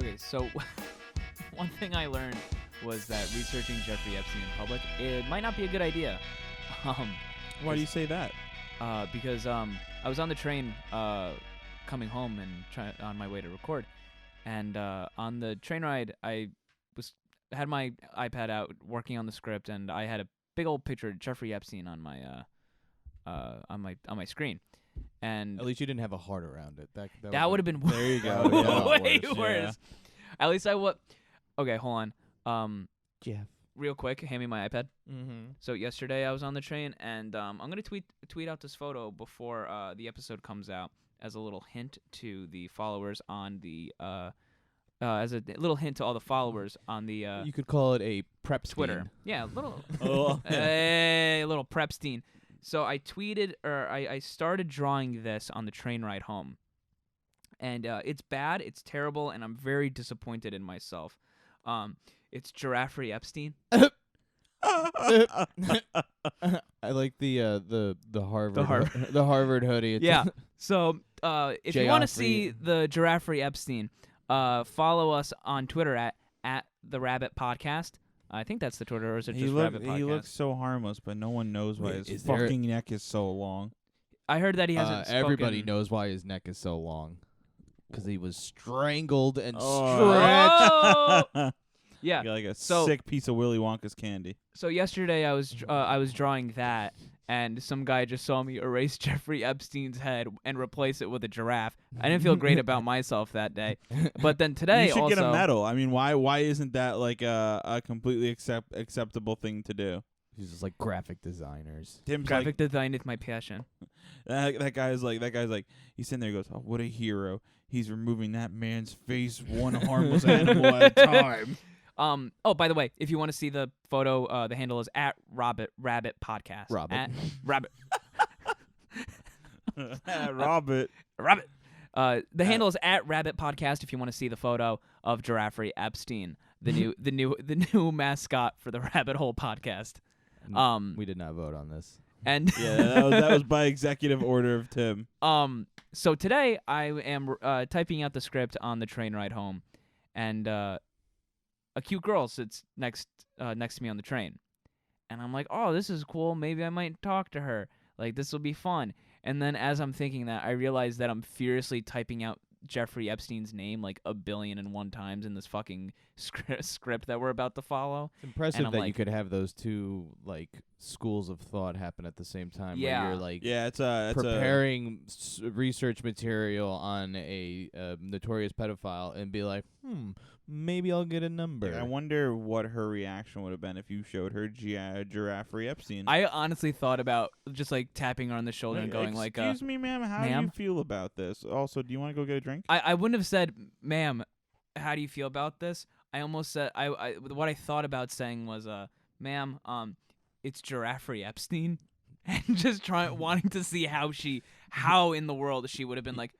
Okay, so one thing I learned was that researching Jeffrey Epstein in public, it might not be a good idea. Why do you say that? Because I was on the train coming home and on my way to record, and on the train ride, I had my iPad out working on the script, and I had a big old picture of Jeffrey Epstein on my screen. And At least you didn't have a heart around it. that would have been There you go. way Yeah. worse. At least I would. Okay, hold on. Jeff. Real quick, hand me my iPad. Mm-hmm. So yesterday I was on the train, and I'm gonna tweet out this photo before the episode comes out as a little hint to the followers on the as a little hint to all the followers on the You could call it a prep Twitter. Yeah, little Oh. hey, little Prepstein. So I tweeted, or I started drawing this on the train ride home, and it's bad, it's terrible, and I'm very disappointed in myself. It's Jeffrey Epstein. I like the Harvard the Harvard hoodie. It's Yeah. So if you want to see Geoffrey. the Jeffrey Epstein, follow us on Twitter at the Rabbit Podcast. I think that's the Twitter, or is it just Rabbit Podcast? He looks so harmless, but no one knows why Wait, his is there- fucking neck is so long. I heard that he hasn't everybody spoken. knows why his neck is so long. Because he was strangled and Oh. Oh! Yeah. You're like a So- sick piece of Willy Wonka's candy. So yesterday I was drawing that, and some guy just saw me erase Jeffrey Epstein's head and replace it with a giraffe. I didn't feel great about myself that day. But then today You should also get a medal. I mean, why isn't that like a completely acceptable thing to do? He's just like graphic designers. Tim's graphic design is my passion. like that guy's like he's sitting there. He goes, "Oh, what a hero! He's removing that man's face one harmless animal at a time." Oh, by the way, if you want to see the photo, the handle is at Rabbit Podcast. Rabbit. At Rabbit. Robert. Rabbit. The handle is at Rabbit Podcast. If you want to see the photo of Jeffrey Epstein, the new mascot for the Rabbit Hole Podcast. We did not vote on this. And Yeah, that was by executive order of Tim. So today I am typing out the script on the train ride home, and a cute girl sits next to me on the train, and I'm like, oh, this is cool. Maybe I might talk to her. Like, this will be fun. And then as I'm thinking that, I realize that I'm furiously typing out Jeffrey Epstein's name like 1,000,000,001 times in this fucking script that we're about to follow. It's impressive I'm that you like- could have those two like schools of thought happen at the same time. Yeah. Where you're like Yeah, it's a preparing research material on a notorious pedophile and be like, maybe I'll get a number. I wonder what her reaction would have been if you showed her Jeffrey Epstein. I honestly thought about just like tapping her on the shoulder and going like, "Excuse me, ma'am, how do you ma'am? feel about this? Also, do you want to go get a drink?" I wouldn't have said, ma'am, how do you feel about this? I almost said, what I thought about saying was, ma'am, it's Jeffrey Epstein. And just wanting to see how in the world she would have been like,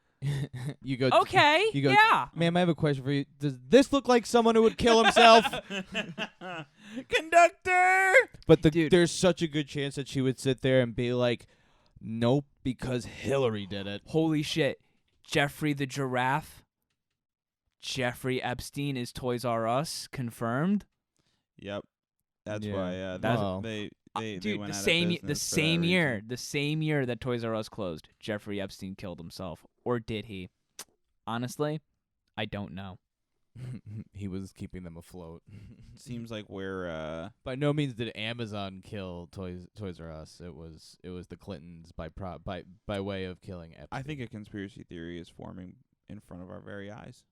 You go, okay, you go, yeah. ma'am, I have a question for you. Does this look like someone who would kill himself? Conductor. But Dude. there's such a good chance that she would sit there and be like, nope, because Hillary did it. Holy shit. Jeffrey the Giraffe. Jeffrey Epstein is Toys R Us. Confirmed. Yep, that's Yeah. why. That's- Wow. They Dude, went the out same of the business for same that year, reason. the same year that Toys R Us closed, Jeffrey Epstein killed himself, or did he? Honestly, I don't know. He was keeping them afloat. Seems like we're By no means did Amazon kill Toys R Us. It was the Clintons by way of killing Epstein. I think a conspiracy theory is forming in front of our very eyes.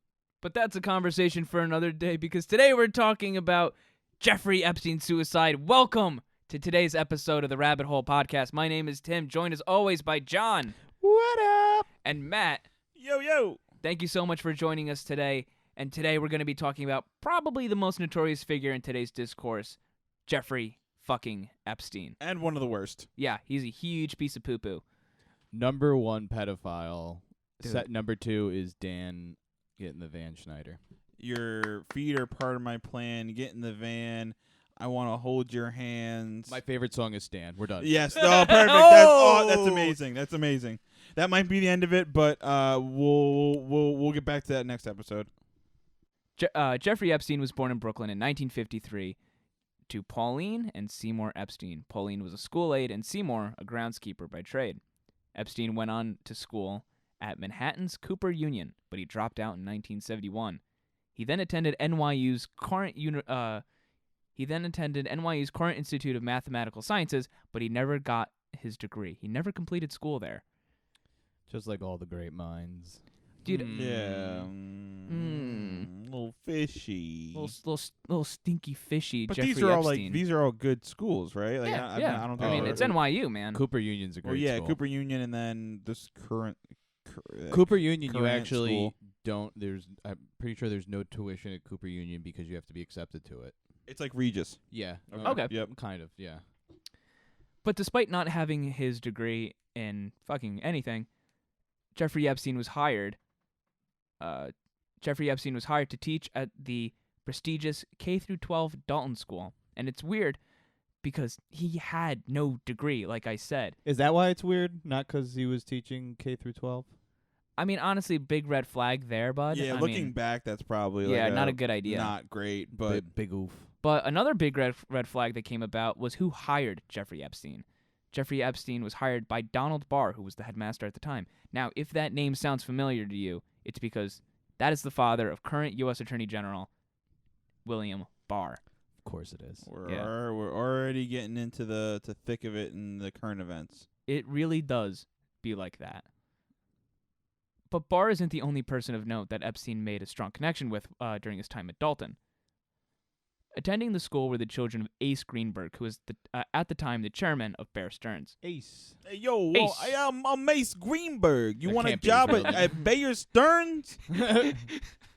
But that's a conversation for another day, because today we're talking about Jeffrey Epstein's suicide. Welcome to today's episode of the Rabbit Hole Podcast. My name is Tim, joined as always by John What up? and Matt. Yo. Thank you so much for joining us today. And today we're going to be talking about probably the most notorious figure in today's discourse, Jeffrey fucking Epstein. And one of the worst. Yeah, he's a huge piece of poo-poo. Number one pedophile. Dude. Set number two is Dan getting the Van Schneider. Your feet are part of my plan. Get in the van. I want to hold your hands. My favorite song is Stan. We're done. Yes. Oh, perfect. That's amazing. That's amazing. That might be the end of it, but we'll get back to that next episode. Jeffrey Epstein was born in Brooklyn in 1953 to Pauline and Seymour Epstein. Pauline was a school aide and Seymour a groundskeeper by trade. Epstein went on to school at Manhattan's Cooper Union, but he dropped out in 1971. He then attended NYU's current Institute of Mathematical Sciences, but he never got his degree. He never completed school there. Just like all the great minds. Dude, Yeah. Little fishy. little stinky fishy. But Jeffrey these are all Epstein. these are all good schools, right? Like, yeah, I don't think I mean, they're- it's NYU, man. Cooper Union's a great Well, yeah, school. Cooper Union, and then this current. Cooper Union, you current actually school. don't. I'm pretty sure there's no tuition at Cooper Union because you have to be accepted to it. It's like Regis. Yeah. Okay. Yep. Kind of. Yeah. But despite not having his degree in fucking anything, Jeffrey Epstein was hired. Jeffrey Epstein was hired to teach at the prestigious K-12 Dalton School, and it's weird because he had no degree, like I said. Is that why it's weird? Not because he was teaching K through 12. I mean, honestly, big red flag there, bud. Yeah, I looking mean, back, that's probably not a good idea. Not great, but Big oof. But another big red flag that came about was who hired Jeffrey Epstein. Jeffrey Epstein was hired by Donald Barr, who was the headmaster at the time. Now, if that name sounds familiar to you, it's because that is the father of current U.S. Attorney General William Barr. Of course it is. we're already getting into the thick of it in the current events. It really does be like that. But Barr isn't the only person of note that Epstein made a strong connection with during his time at Dalton. Attending the school were the children of Ace Greenberg, who was at the time the chairman of Bear Stearns. Ace. Hey, yo, Ace. I'm Mace Greenberg. You That want a can't be job his real at Bear Stearns?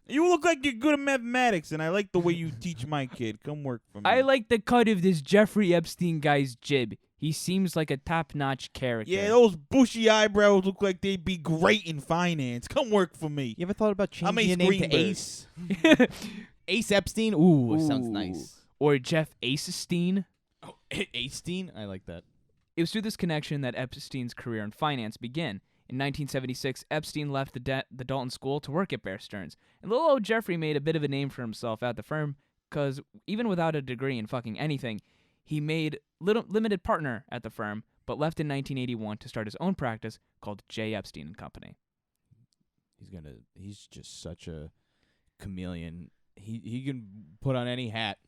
You look like you're good at mathematics, and I like the way you teach my kid. Come work for me. I like the cut of this Jeffrey Epstein guy's jib. He seems like a top-notch character. Yeah, those bushy eyebrows look like they'd be great in finance. Come work for me. You ever thought about I'm changing Ace your name to Greenberg. Ace? Ace Epstein? Ooh, sounds Ooh. nice. Or Jeff Acestein. Oh, Acestein? I like that. It was through this connection that Epstein's career in finance began. In 1976, Epstein left the Dalton School to work at Bear Stearns. And little old Jeffrey made a bit of a name for himself at the firm because even without a degree in fucking anything, he made limited partner at the firm, but left in 1981 to start his own practice called J. Epstein and Company. He's just such a chameleon. He can put on any hat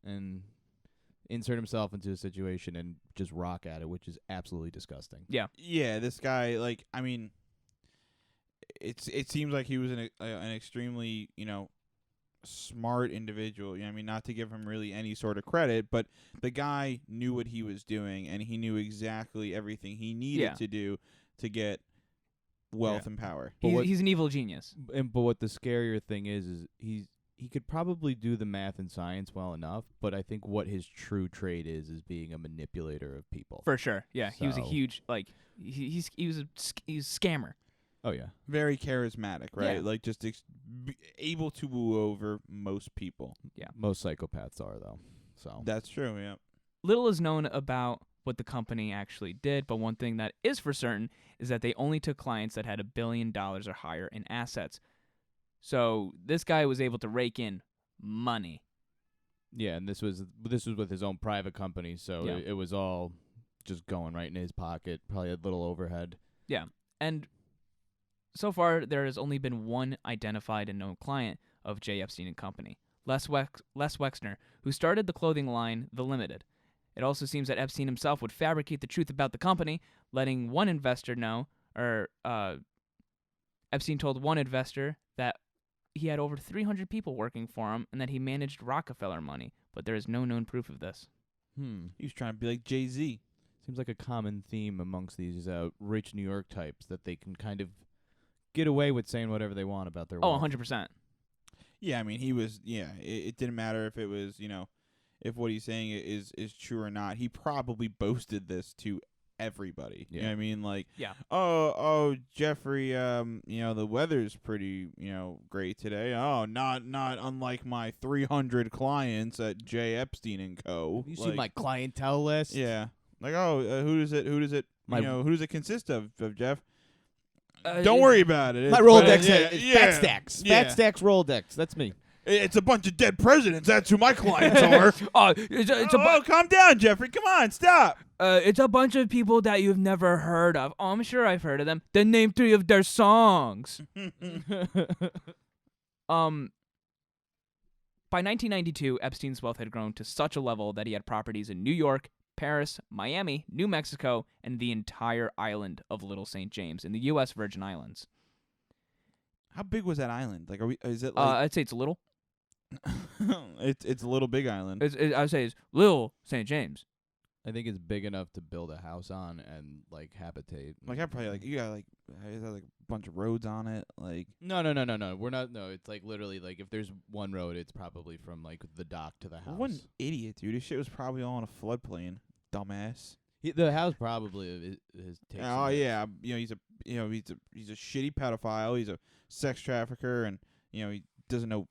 and insert himself into a situation and just rock at it, which is absolutely disgusting. Yeah. Yeah, this guy, like, I mean, it seems like he was an extremely, smart individual. I mean, not to give him really any sort of credit, but the guy knew what he was doing, and he knew exactly everything he needed to do to get wealth and power. He's an evil genius. But what the scarier thing is he could probably do the math and science well enough, but I think what his true trade is being a manipulator of people. For sure. Yeah, he was a So- huge, he was a scammer. Oh yeah. Very charismatic, right? Yeah. Like, just able to woo over most people. Most psychopaths are though. So That's true, yeah. Little is known about what the company actually did, but one thing that is for certain is that they only took clients that had $1 billion or higher in assets. So this guy was able to rake in money. yeah, and this was with his own private company, so Yeah. it was all just going right in his pocket. Probably a little overhead. And so far, there has only been one identified and known client of J. Epstein and Company, Les Wexner, who started the clothing line The Limited. It also seems that Epstein himself would fabricate the truth about the company, letting one investor know, Epstein told one investor that he had over 300 people working for him and that he managed Rockefeller money, but there is no known proof of this. He was trying to be like Jay-Z. Seems like a common theme amongst these rich New York types that they can kind of get away with saying whatever they want about their Oh, wealth. 100%. Yeah, I mean, he was, it didn't matter if it was, if what he's saying is true or not. He probably boasted this to everybody. You know what I mean? Like, Yeah. oh, Jeffrey, the weather's pretty, great today. Oh, not unlike my 300 clients at J. Epstein and Co. You see my clientele list? Yeah. Like, who does it, who does it consist of, Jeff? Don't worry about it. My It's- Rolodex yeah, is yeah, Fat Stacks. yeah. Fat Stacks Rolodex. That's me. It's a bunch of dead presidents. That's who my clients are. Calm down, Jeffrey. Come on, stop. It's a bunch of people that you've never heard of. Oh, I'm sure I've heard of them. Then name 3 of their songs. By 1992, Epstein's wealth had grown to such a level that he had properties in New York, Paris, Miami, New Mexico, and the entire island of Little St. James in the U.S. Virgin Islands. How big was that island? Like, is it like? I'd say it's little. It's a little big island. I'd say it's Little St. James. I think it's big enough to build a house on and like habitate. Like I probably like you got like is that like a bunch of roads on it? Like No. We're not. No, it's like literally like if there's one road, it's probably from like the dock to the house. what an idiot, dude! This shit was probably all on a floodplain, dumbass. The house probably is. Oh yeah, he's a shitty pedophile. He's a sex trafficker, and he doesn't know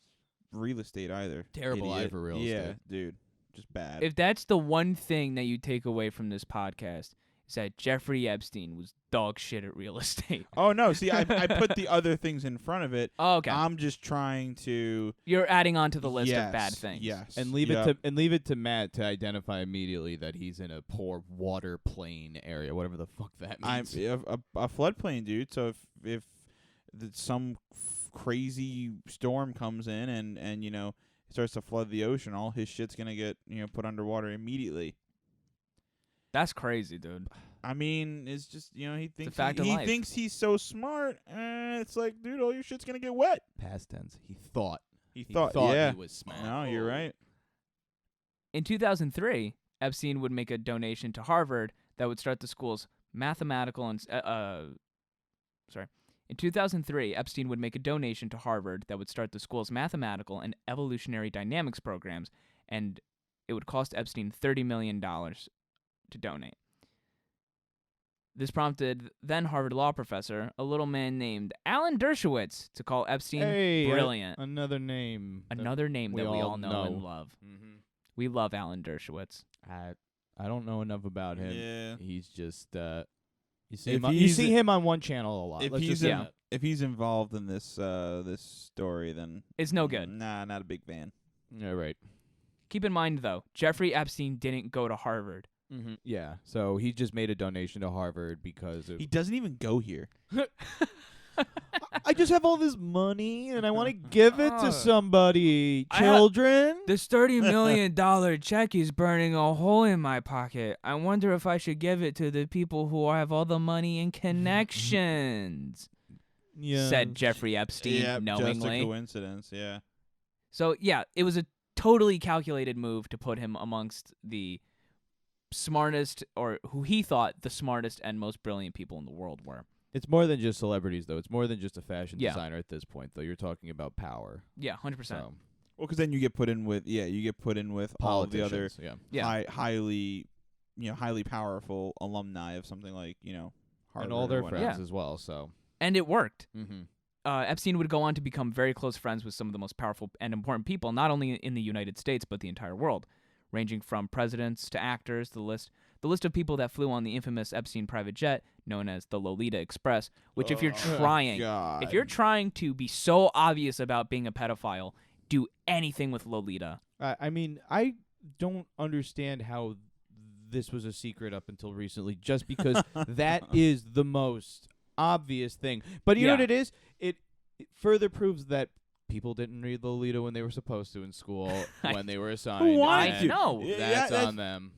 real estate either. Terrible eye Idiot. for real yeah, estate. dude, just bad. If that's the one thing that you take away from this podcast, is that Jeffrey Epstein was dog shit at real estate. Oh no, see, I put the other things in front of it. Oh, okay. I'm just trying to. You're adding on to the list yes, of bad things. Yes, And leave it to Matt to identify immediately that he's in a poor water plain area, whatever the fuck that I'm means. a floodplain, dude. So if some crazy storm comes in and starts to flood the ocean, all his shit's gonna get put underwater immediately. That's crazy, dude. I mean, it's just he thinks fact of he life. thinks he's so smart. It's like, dude, all your shit's gonna get wet. Past tense. He thought. He He thought, thought yeah. he was smart. No, you're right. In 2003, Epstein would make a donation to Harvard that would start the school's mathematical and In 2003, Epstein would make a donation to Harvard that would start the school's mathematical and evolutionary dynamics programs, and it would cost Epstein $30 million to donate. This prompted then Harvard law professor, a little man named Alan Dershowitz, to call Epstein brilliant. Another name. Another name we that we all all know know. and love. Mm-hmm. We love Alan Dershowitz. I don't know enough about him. Yeah. He's just you If see him on one channel a lot. If Let's he's just say in, that. if he's involved in this story, then It's no good. Nah, not a big fan. Yeah, right. Keep in mind, though, Jeffrey Epstein didn't go to Harvard. Mm-hmm. Yeah, so he just made a donation to Harvard because of He doesn't even go here. I just have all this money and I want to give it to somebody. I have- Children. This $30 million check is burning a hole in my pocket. I wonder if I should give it to the people who have all the money and connections, Yeah. said Jeffrey Epstein Yeah, just a knowingly. coincidence. Yeah. So, yeah, it was a totally calculated move to put him amongst the smartest, or who he thought the smartest and most brilliant people in the world were. It's more than just celebrities, though. It's more than just a fashion Yeah. designer at this point, though. You're talking about power. Yeah, 100%. So, Well, because then you get put in with all of the other politicians. Yeah. Yeah. highly powerful alumni of something like Harvard And all their or whatever. friends as well. So. And it worked. Mm-hmm. Epstein would go on to become very close friends with some of the most powerful and important people, not only in the United States, but the entire world, ranging from presidents to actors. The list of people that flew on the infamous Epstein private jet, known as the Lolita Express, which if you're trying to be so obvious about being a pedophile, do anything with Lolita. I mean, I don't understand how this was a secret up until recently, just because that is the most obvious thing. But you know Yeah. what it is? It further proves that people didn't read Lolita when they were supposed to in school, when they were assigned. wanted and to? No. That's on them.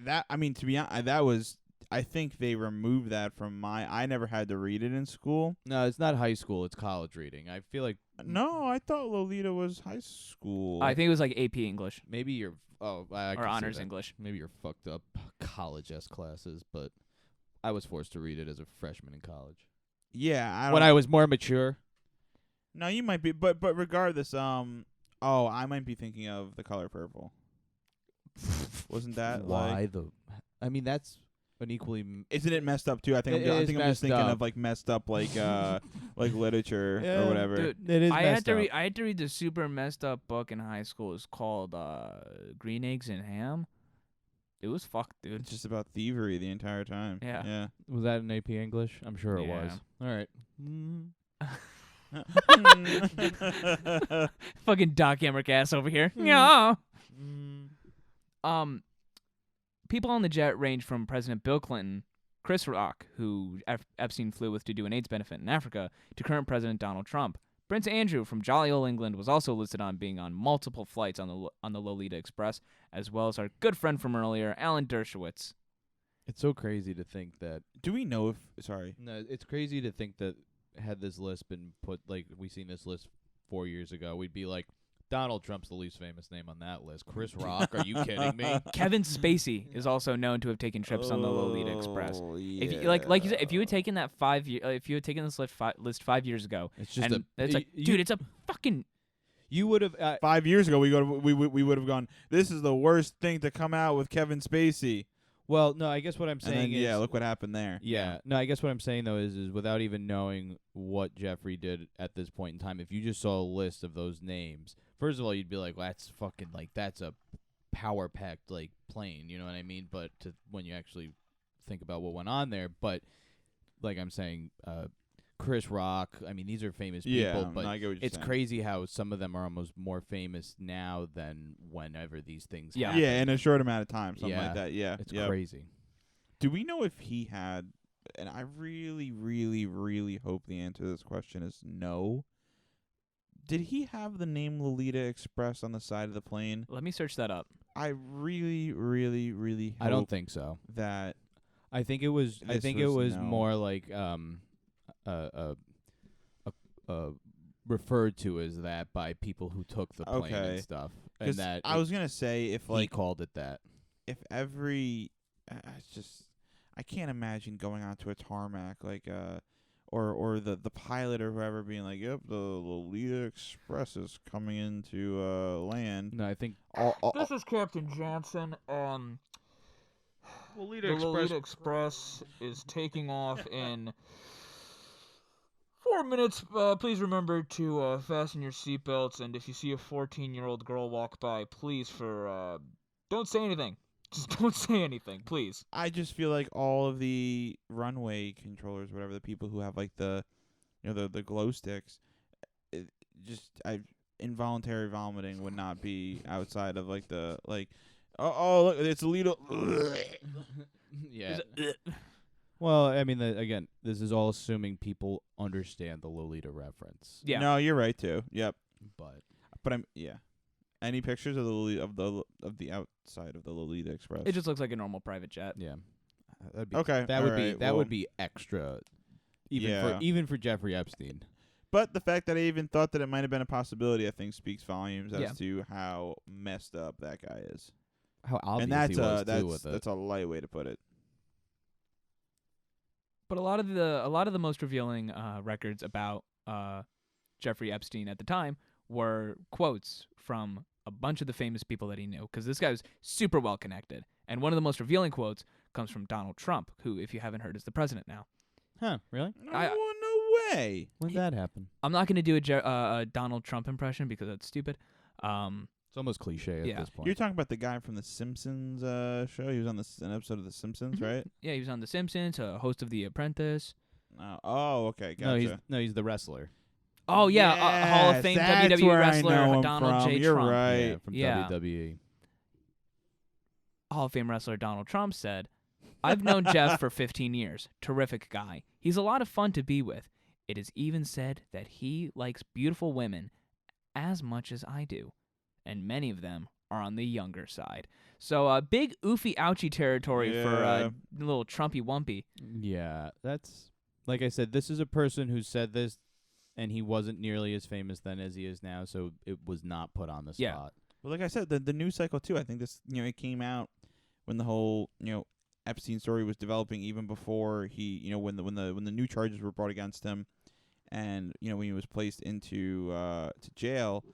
To be honest, that was. I think they removed that from I never had to read it in school. No, it's not high school. It's college reading. I feel like No, I thought Lolita was high school. I think it was like AP English maybe you're I or can see honors that. English. Maybe you're fucked up college-esque classes, but I was forced to read it as a freshman in college. Yeah, When I was more mature. No, you might be, but regardless, I might be thinking of The Color Purple. Wasn't that Why I mean, that's an equally. Isn't it messed up too? I think It I'm is just messed thinking up. of like messed up like literature Yeah, or whatever. Dude, It is I had messed to up. read. I had to read the super messed up book in high school. It's called Green Eggs and Ham. It was fucked, dude. It's just about thievery the entire time. Yeah. Yeah. Was that an AP English? I'm sure it was. Yeah. All right. Fucking Doc Emmerich ass over here. Yeah. People on the jet range from President Bill Clinton, Chris Rock, who Epstein flew with to do an AIDS benefit in Africa, to current President Donald Trump. Prince Andrew from jolly old England was also listed on being on multiple flights on the Lolita Express, as well as our good friend from earlier, Alan Dershowitz. It's so crazy to think that. Do we know if? Sorry. No, it's crazy to think that had this list been put, like we seen this list 4 years ago, we'd be like, Donald Trump's the least famous name on that list. Chris Rock, are you kidding me? Kevin Spacey is also known to have taken trips on the Lolita Express. Yeah. If you, like you said, if you had taken that if you had taken this list 5 years ago, It's just and it's like, dude, it's a fucking. You would have 5 years ago, we would have gone. This is the worst thing to come out with Kevin Spacey. Well, no, I guess what I'm And saying then, is yeah, look what happened there. Yeah. No, I guess what I'm saying though is without even knowing what Jeffrey did at this point in time, if you just saw a list of those names, first of all, you'd be like, well, that's fucking like that's a power packed like plane, you know what I mean? But when you actually think about what went on there, but like I'm saying, Chris Rock, I mean, these are famous people, but no, I get what you're it's saying. crazy how some of them are almost more famous now than whenever these things Yeah. happen. Yeah, in a short amount of time, something Yeah. like that. Yeah, It's yep. crazy. Do we know if he had? And I really, really, really hope the answer to this question is no. Did he have the name Lolita Express on the side of the plane? Let me search that up. I really, really, really hope I don't think so. that. I think it was. I This think it was was no. more like referred to as that by people who took the plane Okay. and stuff, 'Cause and that I was gonna say if he like called it that. if every, it's just I can't imagine going onto a tarmac like or the pilot or whoever being like, yep, the Lolita Express is coming into land. No, I think This is Captain Johnson. Lolita The Lolita Express is taking off in 4 minutes. Please remember to fasten your seatbelts, and if you see a 14-year-old girl walk by, please don't say anything. Just don't say anything, please. I just feel like all of the runway controllers, whatever, the people who have like the glow sticks, involuntary vomiting would not be outside of like the like. Oh look, it's a little. yeah. Well, I mean, again, this is all assuming people understand the Lolita reference. Yeah. No, you're right too. Yep. But I'm Any pictures of the Lolita, of the outside of the Lolita Express? It just looks like a normal private jet. yeah, that'd be Okay, That would alright, be well, would be extra, Yeah. even for Jeffrey Epstein. But the fact that I even thought that it might have been a possibility, I think, speaks volumes Yeah. as to how messed up that guy is. How obvious And that's he was too with it. that's a light way to put it. But a lot of the most revealing records about Jeffrey Epstein at the time were quotes from a bunch of the famous people that he knew, because this guy was super well connected. And one of the most revealing quotes comes from Donald Trump, who, if you haven't heard, is the president now. Huh? Really? No way. When did that happen? I'm not going to do a Donald Trump impression because that's stupid. It's almost cliche at Yeah. this point. You're talking about the guy from the Simpsons show. He was on an episode of the Simpsons, Mhm. right? Yeah, he was on The Simpsons, a host of The Apprentice. Okay, gotcha. he's the wrestler. Oh yeah, a Hall of Fame Yes, that's WWE where I wrestler know him Donald from. J. You're Trump. right. Yeah, from Yeah. WWE. Hall of Fame wrestler Donald Trump said, "I've known Jeff for 15 years. Terrific guy. He's a lot of fun to be with. It is even said that he likes beautiful women as much as I do, and many of them are on the younger side." So big oofy ouchie territory for Yeah. little Trumpy Wumpy. Yeah, that's like I said. This is a person who said this, and he wasn't nearly as famous then as he is now, so it was not put on the Yeah. spot. But like I said, the news cycle too. I think this, it came out when the whole, Epstein story was developing, even before he, when the new charges were brought against him, and when he was placed into to jail.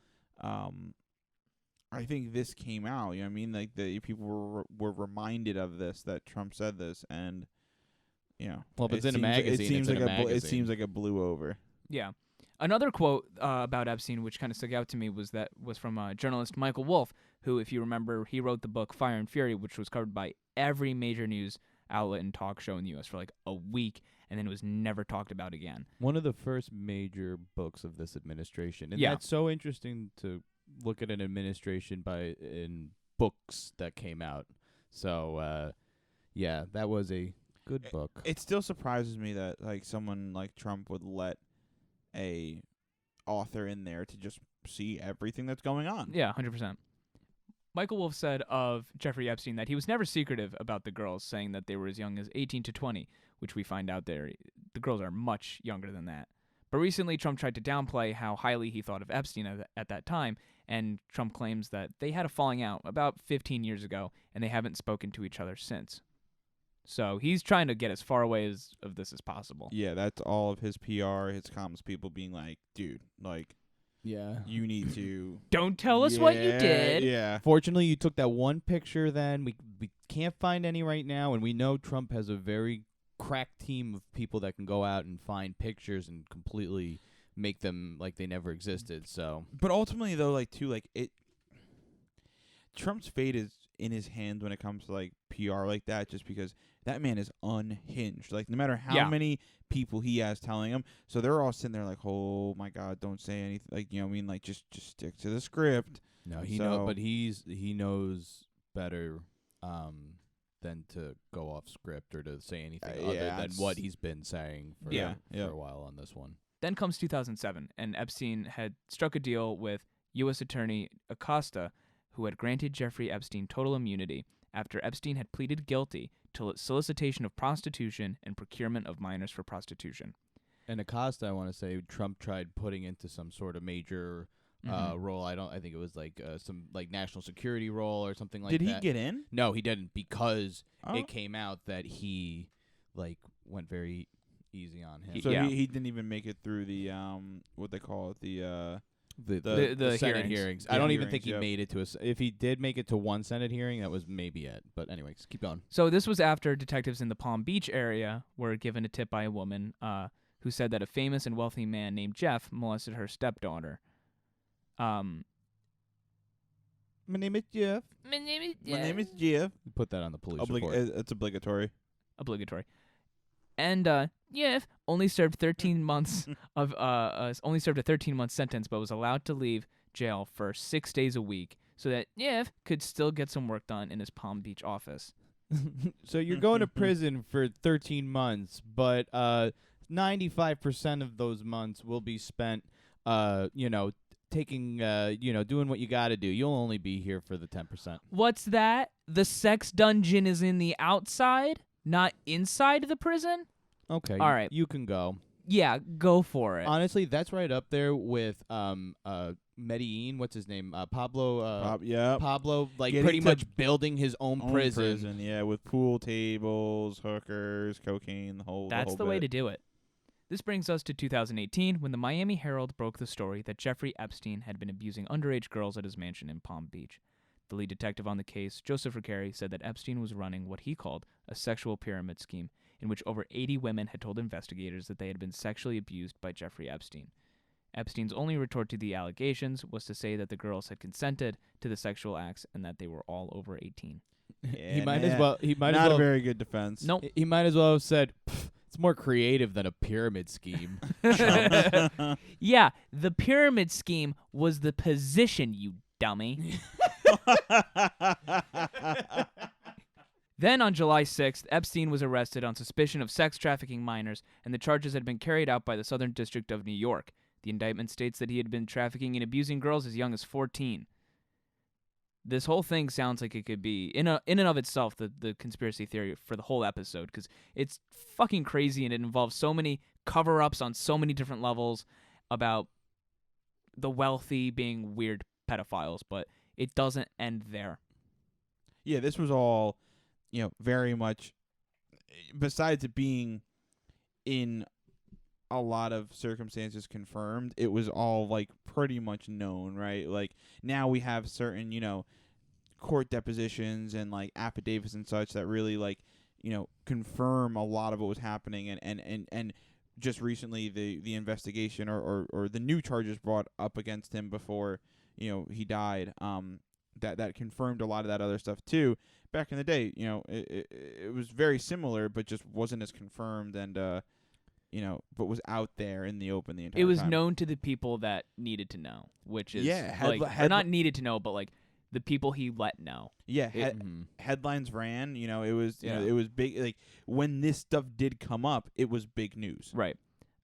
I think this came out. You know what I mean? Like the people were reminded of this, that Trump said this, and Well, if it's in a seems- magazine, it seems it's in like a magazine. it seems like it blew over. Yeah. Another quote about Epstein, which kind of stuck out to me, was from journalist Michael Wolff, who, if you remember, he wrote the book Fire and Fury, which was covered by every major news outlet and talk show in the U.S. for like a week. and then it was never talked about again. One of the first major books of this administration. And Yeah. that's so interesting to look at an administration in books that came out. So, yeah, that was a good book. It still surprises me that like someone like Trump would let a author in there to just see everything that's going on. Yeah, 100%. Michael Wolff said of Jeffrey Epstein that he was never secretive about the girls, saying that they were as young as 18 to 20, which we find out the girls are much younger than that. But recently, Trump tried to downplay how highly he thought of Epstein at that time, and Trump claims that they had a falling out about 15 years ago, and they haven't spoken to each other since. So he's trying to get as far away of this as possible. Yeah, that's all of his PR, his comms people being like, dude, like, Yeah. you need to Don't tell us what you Yeah, did. Yeah. Fortunately, you took that one picture then. We can't find any right now, and we know Trump has a very crack team of people that can go out and find pictures and completely make them like they never existed. So But ultimately, though, like, too, like, Trump's fate is in his hands when it comes to, like, PR like that, just because that man is unhinged. Like, no matter how many people he has telling him, so they're all sitting there like, oh, my God, don't say anything. Like, you know what I mean? Like, just stick to the script. no, So- he knows better than to go off script or to say anything other yeah, than it's- what he's been saying for, Yeah, for yeah. a while on this one. Then comes 2007, and Epstein had struck a deal with U.S. Attorney Acosta, who had granted Jeffrey Epstein total immunity after Epstein had pleaded guilty to solicitation of prostitution and procurement of minors for prostitution. And Acosta, I want to say Trump tried putting into some sort of major role. I think it was like some like national security role or something like that. Did he get in? No, he didn't, because Oh. it came out that he like went very easy on him. So Yeah. he didn't even make it through the what they call it, the The Senate hearings. hearings. The I don't even think hearings, he yep. made it to if he did make it to one Senate hearing, that was maybe it. But anyways, keep going. So this was after detectives in the Palm Beach area were given a tip by a woman who said that a famous and wealthy man named Jeff molested her stepdaughter. My name is Jeff. My name is My name is Jeff. Put that on the police report. It's obligatory. Obligatory. And Jeff only served 13 months of only served a 13-month sentence, but was allowed to leave jail for 6 days a week, so that Jeff could still get some work done in his Palm Beach office. So you're going to prison for 13 months, but 95% of those months will be spent, taking, doing what you got to do. You'll only be here for the 10%. What's that? The sex dungeon is in the outside, not inside the prison? Okay. All right. You can go. Yeah, go for it. Honestly, that's right up there with Medellin. What's his name? Pablo. Yeah. Pablo, like Getting pretty to much building his own Own prison. yeah, with pool tables, hookers, cocaine, the whole. That's the whole way bit. to do it. This brings us to 2018, when the Miami Herald broke the story that Jeffrey Epstein had been abusing underage girls at his mansion in Palm Beach. The lead detective on the case, Joseph Ricari, said that Epstein was running what he called a sexual pyramid scheme, in which over 80 women had told investigators that they had been sexually abused by Jeffrey Epstein. Epstein's only retort to the allegations was to say that the girls had consented to the sexual acts and that they were all over 18. Yeah, He might nah, as well. He might Not as a well. very good defense. Nope. He might as well have said, "It's more creative than a pyramid scheme." Yeah, the pyramid scheme was the position, you dummy. Then on July 6th, Epstein was arrested on suspicion of sex trafficking minors, and the charges had been carried out by the Southern District of New York. The indictment states that he had been trafficking and abusing girls as young as 14. This whole thing sounds like it could be, in and of itself, the conspiracy theory for the whole episode, because it's fucking crazy, and it involves so many cover-ups on so many different levels about the wealthy being weird pedophiles, but it doesn't end there. Yeah, this was all, very much. Besides it being in a lot of circumstances confirmed, it was all like pretty much known, right? Like now we have certain, court depositions and like affidavits and such that really like, confirm a lot of what was happening, and just recently the investigation or the new charges brought up against him before, he died, that confirmed a lot of that other stuff too. Back in the day, it was very similar, but just wasn't as confirmed and but was out there in the open the entire It was time. known to the people that needed to know, which is Yeah, or not needed to know, but like the people he let know. Yeah, Mhm. headlines ran. It was Yeah. it was big. Like when this stuff did come up, it was big news. Right.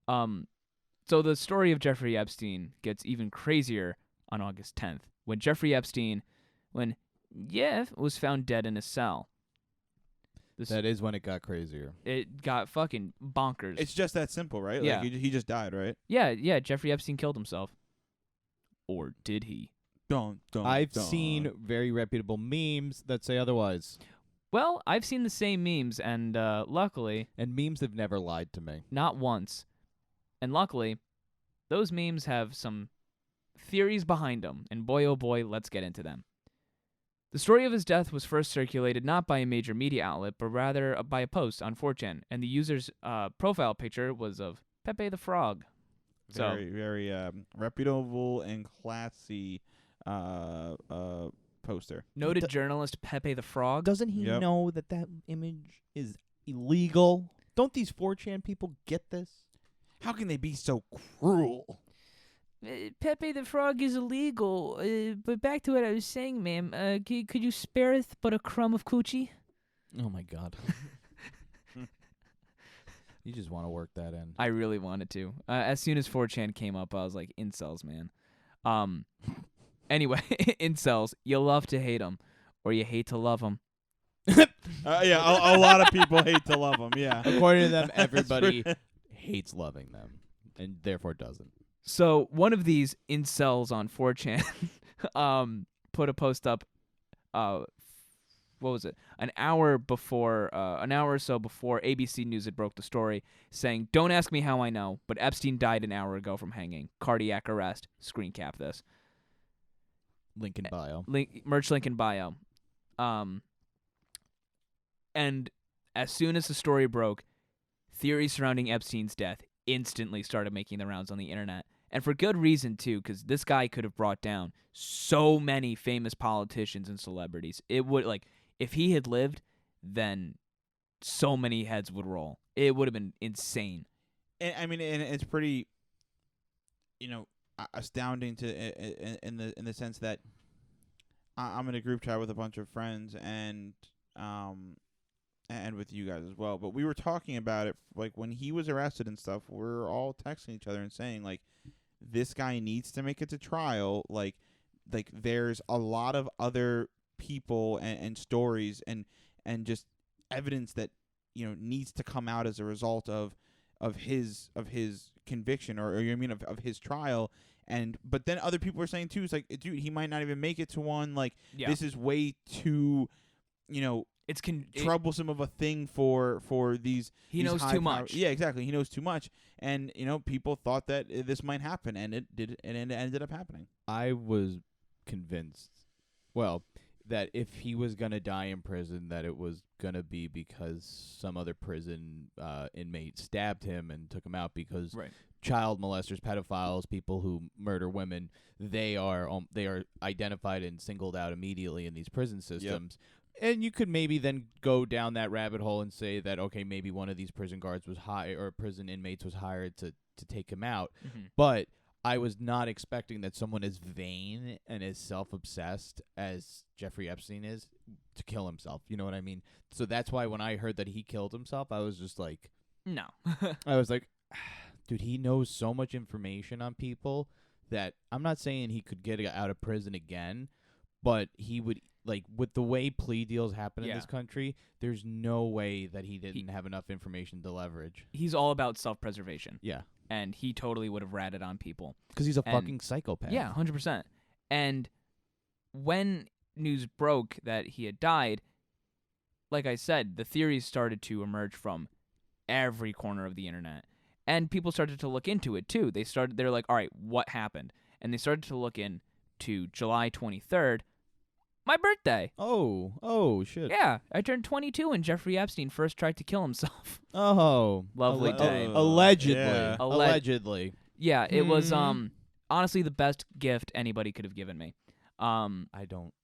So the story of Jeffrey Epstein gets even crazier on August 10th when Jeff was found dead in a cell. That is when it got crazier. It got fucking bonkers. It's just that simple, right? Yeah. Like he just died, right? Yeah, Jeffrey Epstein killed himself. Or did he? Don't. I've seen very reputable memes that say otherwise. Well, I've seen the same memes, and luckily, And memes have never lied to me. not once. And luckily, those memes have some theories behind them, and boy oh boy, let's get into them. The story of his death was first circulated not by a major media outlet, but rather by a post on 4chan, and the user's profile picture was of Pepe the Frog. Very, very reputable and classy poster. Noted journalist Pepe the Frog. Doesn't he Yep. know that image is illegal? Don't these 4chan people get this? How can they be so cruel? Pepe the Frog is illegal, but back to what I was saying, ma'am. Could you spare us but a crumb of coochie? Oh my god. You just want to work that in. I really wanted to. As soon as 4chan came up, I was like, incels, man. Anyway, incels, you love to hate them, or you hate to love them. Yeah, a lot of people hate to love them. Yeah. According to them, everybody hates loving them, and therefore doesn't. So one of these incels on 4chan put a post up, what was it? An hour or so before ABC News had broke the story, saying, "Don't ask me how I know, but Epstein died an hour ago from hanging. Cardiac arrest. Screen cap this. Link in bio. Merch link in bio." And as soon as the story broke, theories surrounding Epstein's death instantly started making the rounds on the internet. And for good reason, too, because this guy could have brought down so many famous politicians and celebrities. It would, like, if he had lived, then so many heads would roll. It would have been insane. And I mean, and it's pretty, astounding in the sense that I'm in a group chat with a bunch of friends and with you guys as well. But we were talking about it, like when he was arrested and stuff. We're all texting each other and saying, like, this guy needs to make it to trial. Like there's a lot of other people and stories and just evidence that needs to come out as a result of his conviction or of his trial. But then other people are saying too, it's like, dude, he might not even make it to one. Like, this is way too It's troublesome of a thing for these. He knows too much. Yeah, exactly. He knows too much, and people thought that this might happen, and it did, and it ended up happening. I was convinced, that if he was gonna die in prison, that it was gonna be because some other prison inmate stabbed him and took him out. Because child molesters, pedophiles, people who murder women, they are identified and singled out immediately in these prison systems. Yep. And you could maybe then go down that rabbit hole and say that, okay, maybe one of these prison guards was hired, or prison inmates was hired to take him out. Mm-hmm. But I was not expecting that someone as vain and as self-obsessed as Jeffrey Epstein is to kill himself. You know what I mean? So that's why when I heard that he killed himself, I was just like, no. I was like, dude, he knows so much information on people that I'm not saying he could get out of prison again, but he would. Like, with the way plea deals happen in this country, there's no way that he didn't have enough information to leverage. He's all about self-preservation. Yeah. And he totally would have ratted on people. Because he's a fucking psychopath. Yeah, 100%. And when news broke that he had died, like I said, the theories started to emerge from every corner of the internet. And people started to look into it, too. They're like, all right, what happened? And they started to look into July 23rd, my birthday. Oh, shit. Yeah, I turned 22 when Jeffrey Epstein first tried to kill himself. Oh. Lovely day. Allegedly. Yeah. Allegedly. Yeah, it was honestly the best gift anybody could have given me. I don't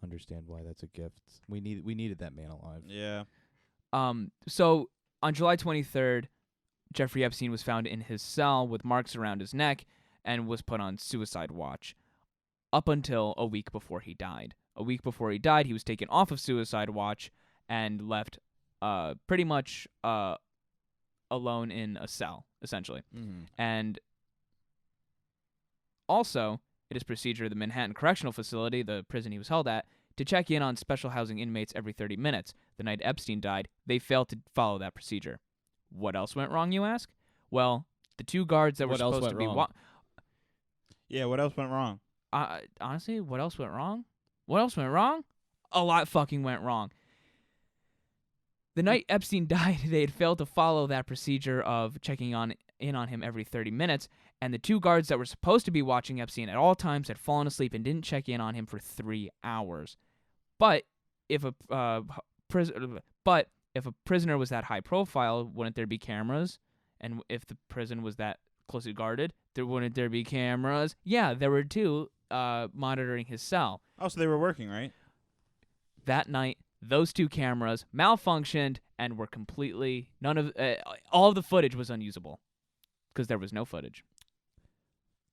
understand why that's a gift. We needed that man alive. Yeah. So on July 23rd, Jeffrey Epstein was found in his cell with marks around his neck and was put on suicide watch up until a week before he died. A week before he died, he was taken off of suicide watch and left pretty much alone in a cell, essentially. Mm-hmm. And also, it is procedure of the Manhattan Correctional Facility, the prison he was held at, to check in on special housing inmates every 30 minutes. The night Epstein died, they failed to follow that procedure. What else went wrong, you ask? Well, the two guards that were What else supposed to went be... wrong? Yeah, what else went wrong? Honestly, what else went wrong? What else went wrong? A lot fucking went wrong. The night Epstein died, they had failed to follow that procedure of checking in on him every 30 minutes, and the two guards that were supposed to be watching Epstein at all times had fallen asleep and didn't check in on him for 3 hours. But if a prisoner was that high profile, wouldn't there be cameras? And if the prison was that closely guarded, wouldn't there be cameras? Yeah, there were two monitoring his cell. Oh, so they were working, right? That night, those two cameras malfunctioned and were completely all of the footage was unusable because there was no footage.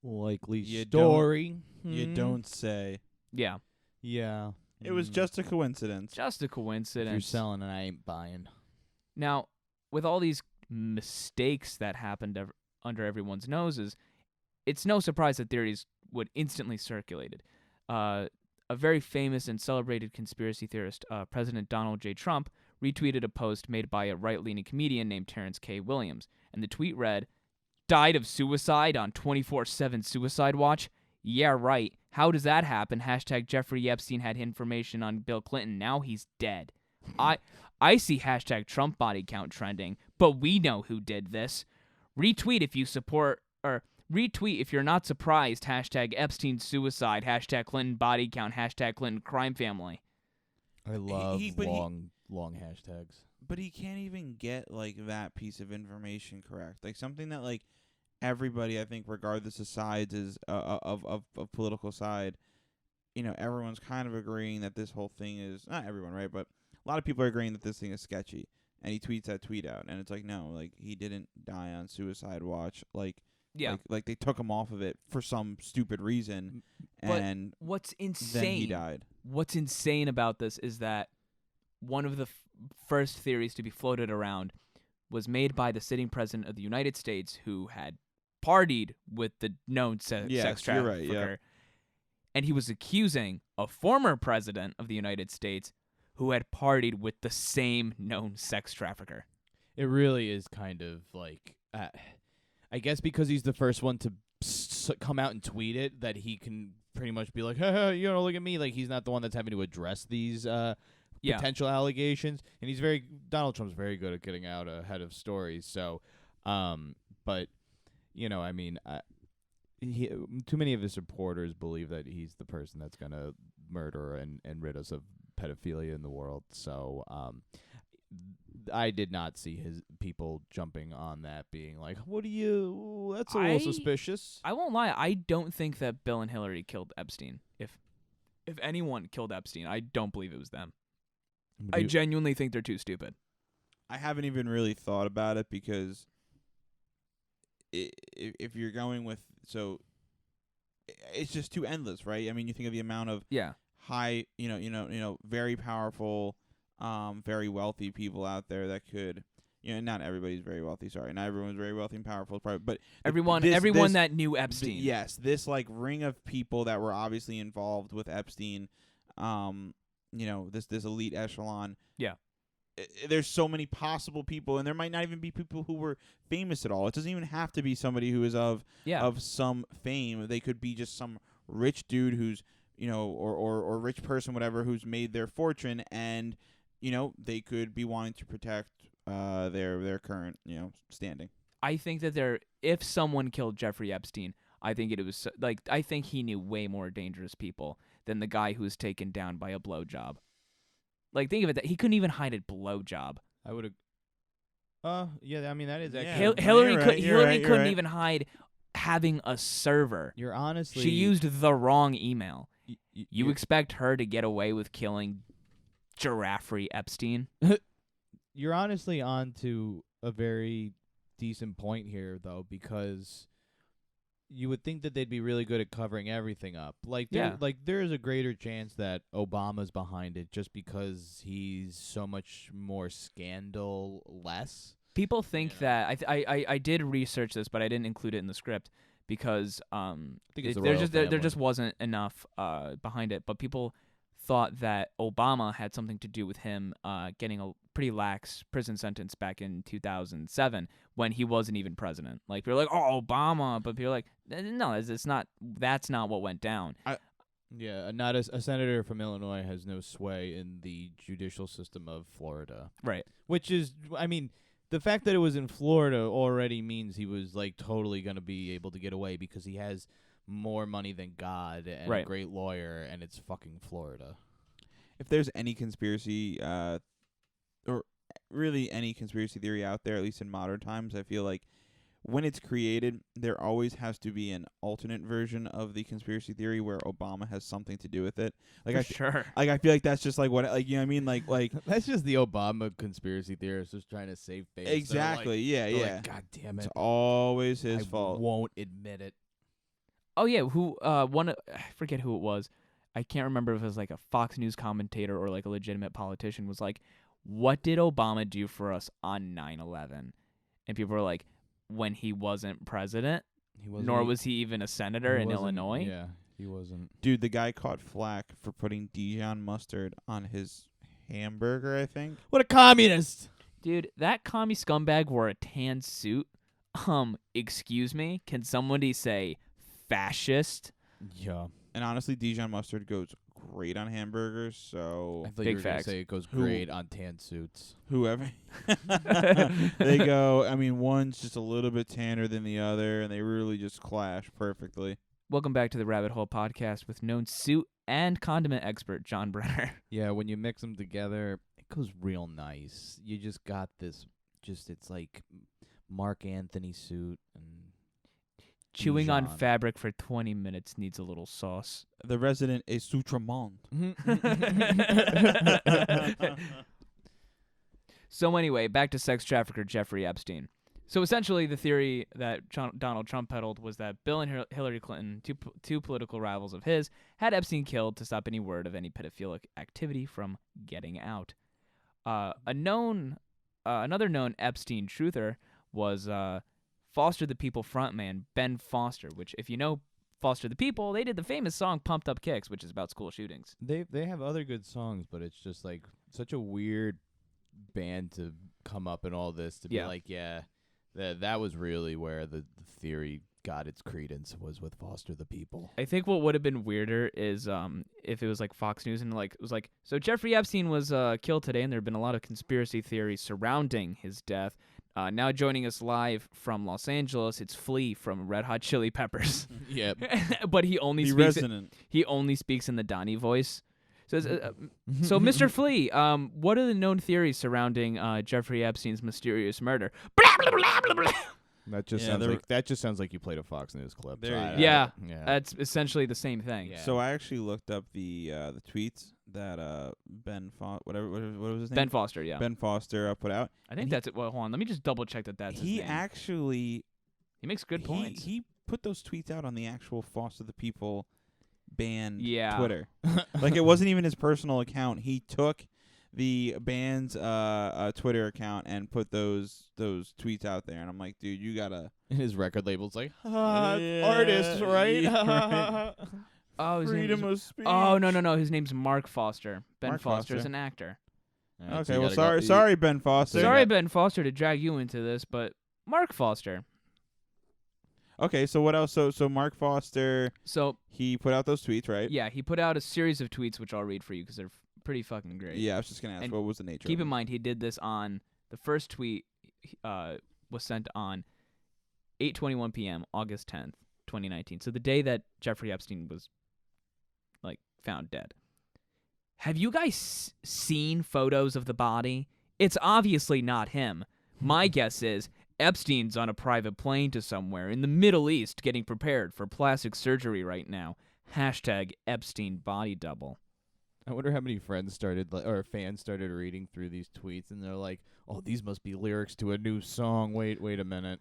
Likely You story. You don't say. Yeah, Yeah. It was just a coincidence. just a If you're coincidence. selling and I ain't buying. Now, with all these mistakes that happened under everyone's noses, it's no surprise that theories would instantly circulated. A very famous and celebrated conspiracy theorist, President Donald J. Trump, retweeted a post made by a right-leaning comedian named Terrence K. Williams, and the tweet read, "Died of suicide on 24/7 suicide watch? Yeah, right. How does that happen? Hashtag Jeffrey Epstein had information on Bill Clinton. Now he's dead. I see hashtag Trump body count trending, but we know who did this. Retweet if you support, or retweet if you're not surprised. Hashtag Epstein suicide. Hashtag Clinton body count. Hashtag Clinton crime family." I love but he- long hashtags. But he can't even get like that piece of information correct. Like something that like everybody, I think, regardless of sides, is of political side, everyone's kind of agreeing that this whole thing is, not everyone, right? But a lot of people are agreeing that this thing is sketchy. And he tweets that tweet out, and it's like, no, like he didn't die on suicide watch. Like, Yeah. like they took him off of it for some stupid reason, But and what's then he insane? died. What's insane about this is that one of the first theories to be floated around was made by the sitting president of the United States, who had partied with the known sex Yes, trafficker. you're right, yeah. And he was accusing a former president of the United States who had partied with the same known sex trafficker. It really is kind of like, I guess because he's the first one to come out and tweet it, that he can pretty much be like, hey, look at me. Like, he's not the one that's having to address these potential allegations. And Donald Trump's very good at getting out ahead of stories. So, but, I mean, too many of his supporters believe that he's the person that's going to murder and rid us of pedophilia in the world. So, I did not see his people jumping on that, being like, that's a little suspicious. I won't lie, I don't think that Bill and Hillary killed Epstein. If anyone killed Epstein, I don't believe it was them. I genuinely think they're too stupid. I haven't even really thought about it because if you're going with, so it's just too endless, right? I mean, you think of the amount of high, very powerful, very wealthy people out there that could, not everybody's very wealthy. Sorry, not everyone's very wealthy and powerful, probably, but everyone that knew Epstein. Yes, this like ring of people that were obviously involved with Epstein. This elite echelon. Yeah. There's so many possible people, and there might not even be people who were famous at all. It doesn't even have to be somebody who is of some fame. They could be just some rich dude who's, or rich person, whatever, who's made their fortune, and, they could be wanting to protect their current, standing. I think that if someone killed Jeffrey Epstein, I think I think he knew way more dangerous people than the guy who was taken down by a blowjob. Like, think of it, that he couldn't even hide a blowjob. I would have. Yeah, I mean, that is actually. Yeah. Hillary couldn't right. even hide having a server. You're honestly. She used the wrong email. You you're- expect her to get away with killing Jeffrey Epstein? You're honestly on to a very decent point here, though, because you would think that they'd be really good at covering everything up. Like, there is a greater chance that Obama's behind it just because he's so much more scandal-less. People think that I did research this, but I didn't include it in the script because I think it's there just wasn't enough behind it. But people thought that Obama had something to do with him getting a pretty lax prison sentence back in 2007 when he wasn't even president. Like, you're like, oh, Obama, but people are like, no, it's not. That's not what went down. Not a senator from Illinois has no sway in the judicial system of Florida. Right. Which is, I mean, the fact that it was in Florida already means he was like totally going to be able to get away because he has more money than God and a great lawyer, and it's fucking Florida. If there's any conspiracy, or really any conspiracy theory out there, at least in modern times, I feel like when it's created, there always has to be an alternate version of the conspiracy theory where Obama has something to do with it. Like, sure. Like, I feel like that's just like what, like, you know what I mean? Like that's just the Obama conspiracy theorist just trying to save face. Exactly. They're Yeah. like, God damn it! It's always his I fault. Won't admit it. Oh yeah, I forget who it was. I can't remember if it was like a Fox News commentator or like a legitimate politician was like, "What did Obama do for us on 9/11?" And people were like, "When he wasn't president, nor was he even a senator in Illinois." Yeah, he wasn't. Dude, the guy caught flack for putting Dijon mustard on his hamburger, I think. What a communist! Dude, that commie scumbag wore a tan suit. Excuse me? Can somebody say fascist? Yeah. And honestly, Dijon mustard goes great on hamburgers, so I thought Big you were going to facts. say it goes great on tan suits. whoever. They go, I mean, one's just a little bit tanner than the other, and they really just clash perfectly. Welcome back to the Rabbit Hole Podcast with known suit and condiment expert John Brenner. Yeah, when you mix them together, it goes real nice. You just got this, it's like Mark Anthony suit and Chewing on Dijon. fabric for 20 minutes needs a little sauce. The resident is Soutremont. So anyway, back to sex trafficker Jeffrey Epstein. So essentially, the theory that Donald Trump peddled was that Bill and Hillary Clinton, two political rivals of his, had Epstein killed to stop any word of any pedophilic activity from getting out. Another known Epstein truther was Foster the People frontman Ben Foster, which, if you know Foster the People, they did the famous song Pumped Up Kicks, which is about school shootings. They have other good songs, but it's just like such a weird band to come up in all this to be like, that was really where the theory got its credence, was with Foster the People. I think what would have been weirder is if it was like Fox News and like it was like, so Jeffrey Epstein was killed today, and there have been a lot of conspiracy theories surrounding his death. Now joining us live from Los Angeles, it's Flea from Red Hot Chili Peppers. Yep. But he only speaks in the Donnie voice. So Mr. Flea, what are the known theories surrounding Jeffrey Epstein's mysterious murder? Blah, blah, blah, blah, blah. That just sounds like you played a Fox News clip. Yeah, that's essentially the same thing. Yeah. So I actually looked up the tweets that Ben what was his name? Ben Foster, yeah. Ben Foster put out. I think that's it. Well, hold on. Let me just double check that's his name. He makes good points. He put those tweets out on the actual Foster the People band Yeah. Twitter. Like, it wasn't even his personal account. He took the band's Twitter account and put those tweets out there, and I'm like, dude, you gotta. And his record label's like, artists, right? Right. Oh, Freedom of speech. Oh, no. His name's Mark Foster. Ben Mark Foster is Foster. an actor. Alright, Okay, so you well, gotta sorry, Ben Foster. Sorry, Ben Foster, to drag you into this, but Mark Foster. Okay, so what else? So Mark Foster, So, he put out those tweets, right? yeah, he put out a series of tweets, which I'll read for you because they're pretty fucking great. Yeah, I was just gonna ask, And what was the nature? Keep of in them? mind, he did this on the first tweet was sent on 8:21 p.m. August 10th, 2019. So the day that Jeffrey Epstein was found dead. Have you guys seen photos of the body? It's obviously not him. My guess is Epstein's on a private plane to somewhere in the Middle East getting prepared for plastic surgery right now. # Epstein body double. I wonder how many friends started or fans started reading through these tweets, and they're like, "Oh, these must be lyrics to a new song. Wait a minute."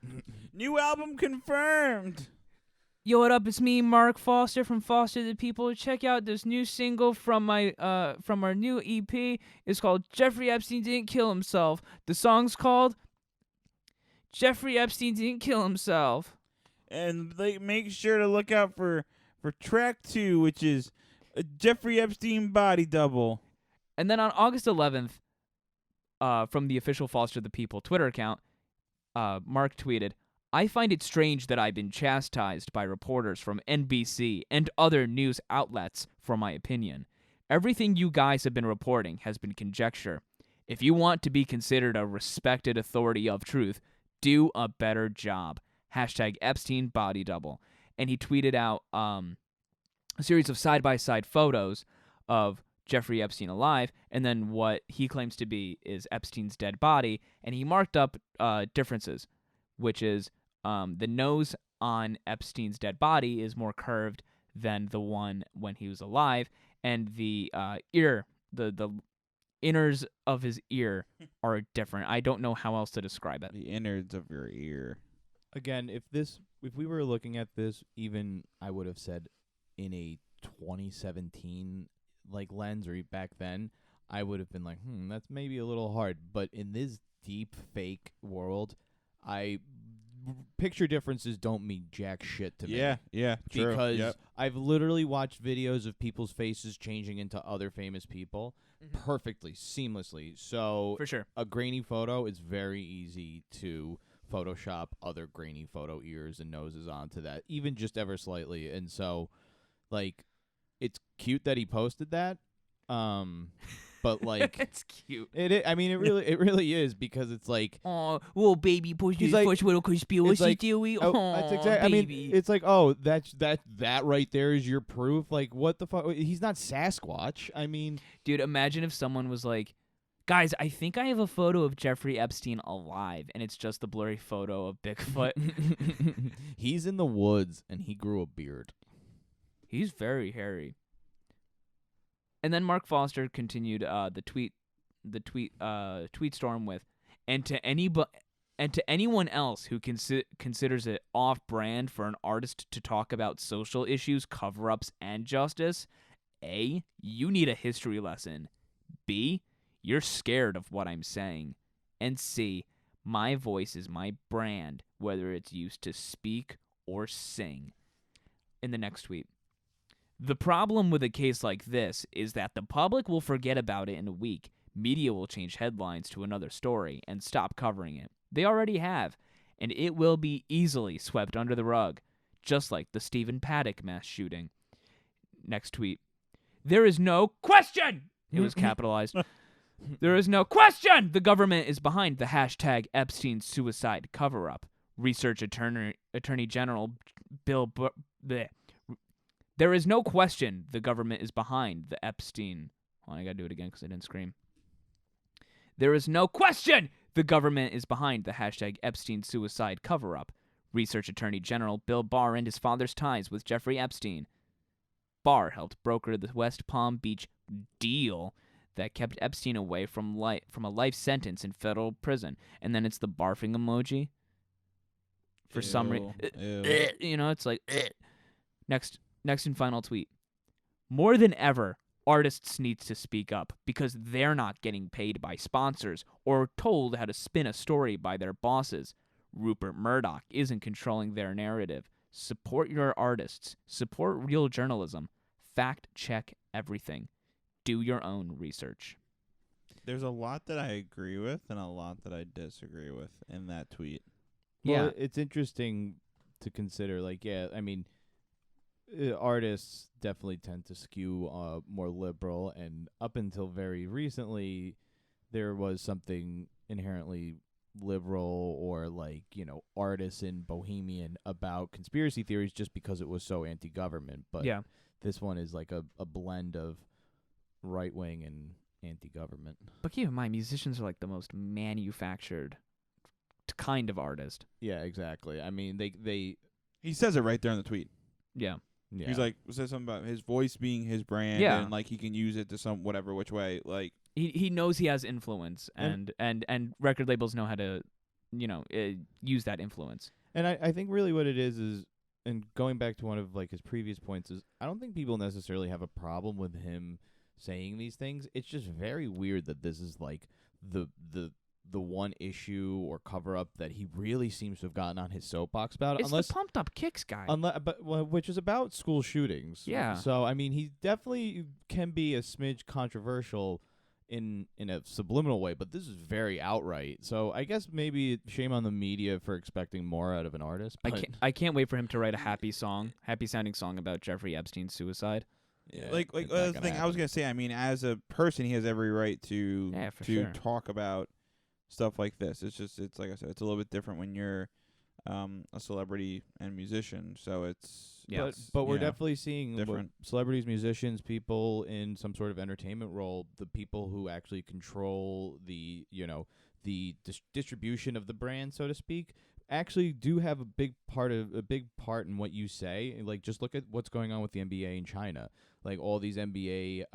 New album confirmed. Yo, what up? It's me, Mark Foster from Foster the People. Check out this new single from our new EP. It's called Jeffrey Epstein Didn't Kill Himself. The song's called Jeffrey Epstein Didn't Kill Himself. And they make sure to look out for track 2, which is a Jeffrey Epstein body double. And then on August 11th, from the official Foster the People Twitter account, Mark tweeted, I find it strange that I've been chastised by reporters from NBC and other news outlets for my opinion. Everything you guys have been reporting has been conjecture. If you want to be considered a respected authority of truth, do a better job. #Epstein body double. And he tweeted out a series of side-by-side photos of Jeffrey Epstein alive, and then what he claims to be is Epstein's dead body, and he marked up differences, which is the nose on Epstein's dead body is more curved than the one when he was alive, and the ear, the innards of his ear are different. I don't know how else to describe it. The innards of your ear. Again, if we were looking at this, even I would have said in a 2017 like lens or back then, I would have been like, that's maybe a little hard. But in this deep fake world, picture differences don't mean jack shit to me. Yeah, true. Because I've literally watched videos of people's faces changing into other famous people perfectly, seamlessly. So For sure. a grainy photo is very easy to Photoshop other grainy photo ears and noses onto that, even just ever slightly. And so, like, it's cute that he posted that. But like, It's cute. I mean, it really is, because it's like, Oh, little baby, push He's his like- first little conspiracy it's like, theory. oh, Oh, that's exactly. I baby. mean, it's like, oh, that right there is your proof. Like, what the fuck? He's not Sasquatch. I mean, Dude, imagine if someone was like, guys, I think I have a photo of Jeffrey Epstein alive, and it's just the blurry photo of Bigfoot. he's in the woods and he grew a beard. He's very hairy. And then Mark Foster continued the tweet storm with, and to anyone else who considers it off-brand for an artist to talk about social issues, cover-ups, and justice, A, you need a history lesson. B, you're scared of what I'm saying. And C, my voice is my brand, whether it's used to speak or sing. In the next tweet. The problem with a case like this is that the public will forget about it in a week. Media will change headlines to another story and stop covering it. They already have, and it will be easily swept under the rug, just like the Stephen Paddock mass shooting. Next tweet. There is no question! It was capitalized. There is no question the government is behind the #Epstein suicide cover-up. Research Attorney General Bill There is no question the government is behind the Epstein. Hold on, I gotta do it again because I didn't scream. There is no question the government is behind the #Epstein suicide cover-up. Research Attorney General Bill Barr and his father's ties with Jeffrey Epstein. Barr helped broker the West Palm Beach deal that kept Epstein away from a life sentence in federal prison. And then it's the barfing emoji. For some reason, it's like next and final tweet. More than ever, artists need to speak up because they're not getting paid by sponsors or told how to spin a story by their bosses. Rupert Murdoch isn't controlling their narrative. Support your artists. Support real journalism. Fact check everything. Do your own research. There's a lot that I agree with and a lot that I disagree with in that tweet. Well, it's interesting to consider. Like, I mean, artists definitely tend to skew more liberal, and up until very recently, there was something inherently liberal or artisan bohemian about conspiracy theories just because it was so anti-government. But this one is like a blend of right-wing and anti-government. But keep in mind, musicians are like the most manufactured kind of artist. Yeah, exactly. I mean, He says it right there in the tweet. Yeah. Yeah. He's like said something about his voice being his brand, Yeah. and like he can use it to some whatever which way. Like He knows he has influence, And- and record labels know how to, use that influence. And I think really what it is, and going back to one of like his previous points, is I don't think people necessarily have a problem with him saying these things. It's just very weird that this is like the one issue or cover up that he really seems to have gotten on his soapbox about. It's the pumped up kicks guy. Which is about school shootings. Yeah. So I mean, he definitely can be a smidge controversial in a subliminal way, but this is very outright. So I guess maybe shame on the media for expecting more out of an artist. But I can't wait for him to write a happy sounding song about Jeffrey Epstein's suicide. Yeah, like it's not that's the gonna thing I was happen. gonna say. I mean, as a person, he has every right to Yeah, for sure. talk about stuff like this. It's like I said, it's a little bit different when you're a celebrity and musician. So it's Yeah. But we're you know, definitely seeing different. celebrities, musicians, people in some sort of entertainment role, the people who actually control the distribution of the brand, so to speak, actually do have a big part in what you say. Like, just look at what's going on with the NBA in China. Like, all these NBA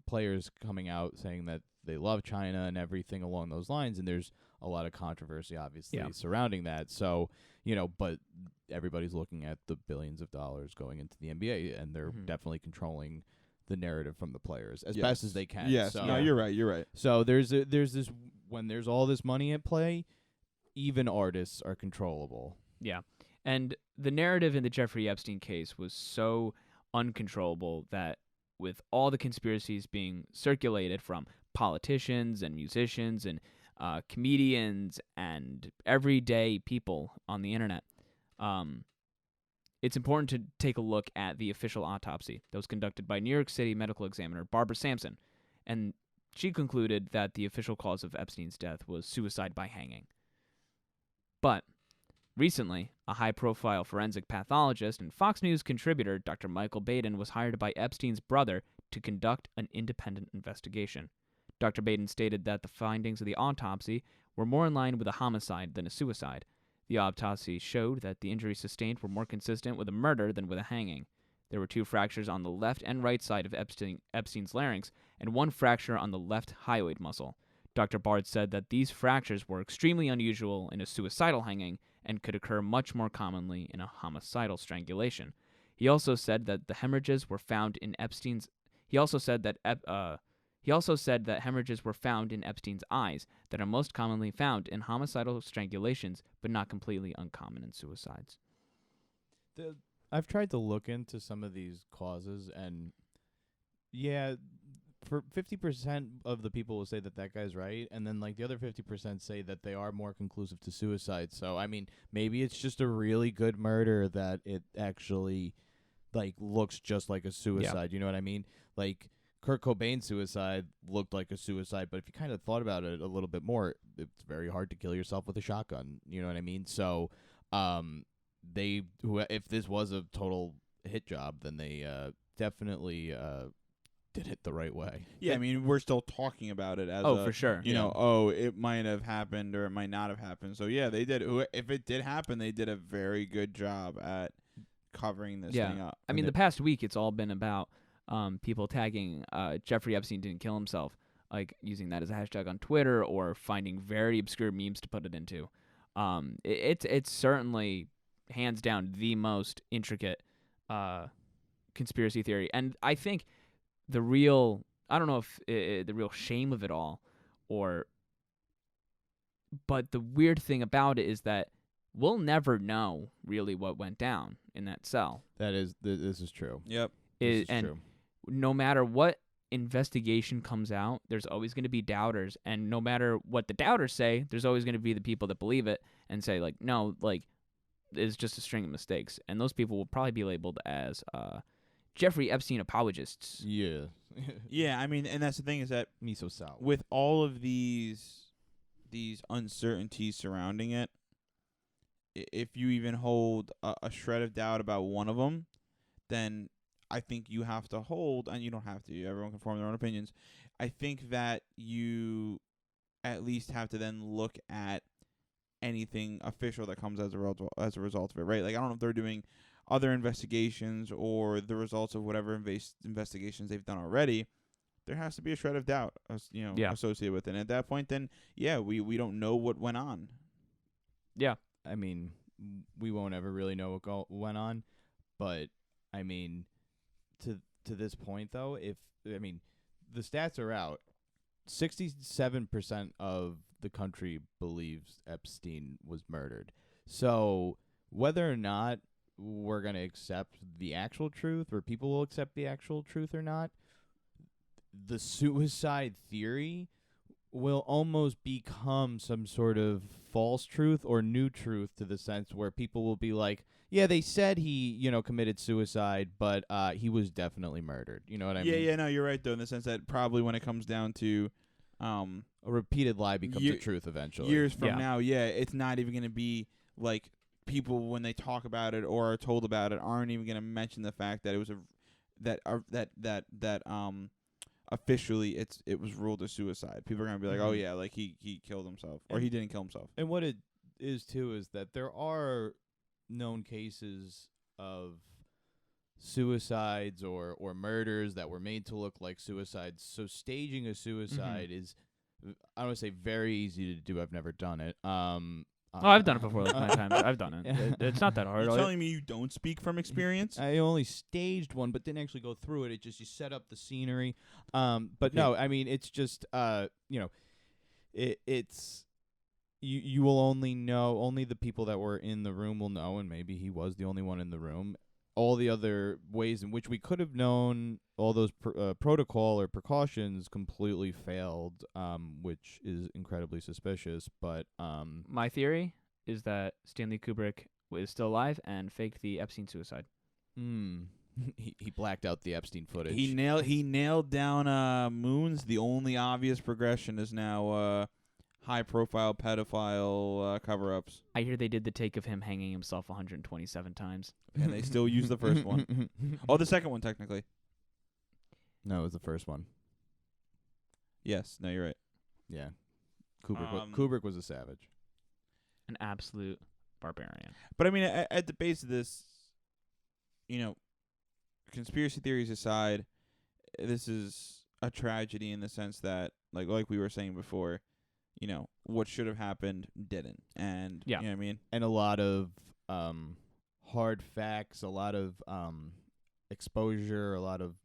players coming out saying that they love China and everything along those lines, and there's a lot of controversy, obviously, surrounding that. So, but everybody's looking at the billions of dollars going into the NBA, and they're definitely controlling the narrative from the players as best as they can. Yes, So, no, you're right. You're right. So there's this when there's all this money at play, even artists are controllable. Yeah. And the narrative in the Jeffrey Epstein case was so uncontrollable that with all the conspiracies being circulated from politicians and musicians and comedians and everyday people on the internet, it's important to take a look at the official autopsy that was conducted by New York City medical examiner Barbara Sampson. And she concluded that the official cause of Epstein's death was suicide by hanging. But recently, a high-profile forensic pathologist and Fox News contributor, Dr. Michael Baden, was hired by Epstein's brother to conduct an independent investigation. Dr. Baden stated that the findings of the autopsy were more in line with a homicide than a suicide. The autopsy showed that the injuries sustained were more consistent with a murder than with a hanging. There were 2 fractures on the left and right side of Epstein's larynx and 1 fracture on the left hyoid muscle. Dr. Bard said that these fractures were extremely unusual in a suicidal hanging and could occur much more commonly in a homicidal strangulation. He also said that the hemorrhages were found in Epstein's. He also said that hemorrhages were found in Epstein's eyes that are most commonly found in homicidal strangulations, but not completely uncommon in suicides. I've tried to look into some of these causes, and for 50% of the people will say that guy's right, and then like the other 50% say that they are more conclusive to suicide. So I mean, maybe it's just a really good murder that it actually like looks just like a suicide. You know what I mean? Like Kurt Cobain's suicide looked like a suicide, but if you kind of thought about it a little bit more, it's very hard to kill yourself with a shotgun. You know what I mean? So if this was a total hit job, then they definitely did it the right way. Yeah, I mean, we're still talking about it as for sure. You know, it might have happened or it might not have happened. So yeah, they did. If it did happen, they did a very good job at covering this thing up. I mean, the past week it's all been about people tagging Jeffrey Epstein didn't kill himself, like using that as a hashtag on Twitter or finding very obscure memes to put it into. It's certainly hands down the most intricate conspiracy theory, and I think the real shame of it all, but the weird thing about it is that we'll never know really what went down in that cell. This is true. Yep. This is true. No matter what investigation comes out, there's always going to be doubters, and no matter what the doubters say, there's always going to be the people that believe it and say like, no, like it's just a string of mistakes, and those people will probably be labeled as Jeffrey Epstein apologists. Yeah. Yeah, I mean, and that's the thing is that Miso sour. with all of these uncertainties surrounding it, if you even hold a shred of doubt about one of them, then I think you have to hold, and you don't have to, everyone can form their own opinions. I think that you at least have to then look at anything official that comes as a result of it, right? Like, I don't know if they're doing other investigations or the results of whatever investigations they've done already, there has to be a shred of doubt, Yeah. associated with it. And at that point, then, yeah, we don't know what went on. Yeah. I mean, we won't ever really know what went on, but I mean, to this point though, the stats are out. 67% of the country believes Epstein was murdered. So whether or not we're going to accept the actual truth, or people will accept the actual truth or not, the suicide theory will almost become some sort of false truth or new truth, to the sense where people will be like, yeah, they said he, committed suicide, but he was definitely murdered. You know what I mean? Yeah, no, you're right, though, in the sense that probably when it comes down to A repeated lie becomes a truth eventually. years from Yeah. now, it's not even going to be like people, when they talk about it or are told about it, aren't even going to mention the fact that it was officially it was ruled a suicide. People are going to be like, oh yeah, like he killed himself, or he didn't kill himself. And what it is too is that there are known cases of suicides or murders that were made to look like suicides. So staging a suicide is, I don't want to say very easy to do. I've never done it. I've done it before, like 9 times. I've done it. It's not that hard. You're telling me you don't speak from experience? I only staged one, but didn't actually go through it. It just, you set up the scenery. But no, I mean, it's just, it's you will only know, only the people that were in the room will know, and maybe he was the only one in the room. All the other ways in which we could have known, all those protocol or precautions completely failed, which is incredibly suspicious. But My theory is that Stanley Kubrick is still alive and faked the Epstein suicide. he blacked out the Epstein footage. He nailed down Moons. The only obvious progression is now high-profile pedophile cover-ups. I hear they did the take of him hanging himself 127 times. And they still use the first one. Oh, the second one, technically. No, it was the first one. Yes, no, you're right. Yeah. Kubrick was a savage. An absolute barbarian. But I mean, at the base of this, conspiracy theories aside, this is a tragedy in the sense that, like we were saying before, what should have happened didn't. And, Yeah. you know what I mean? And a lot of hard facts, a lot of exposure, a lot of,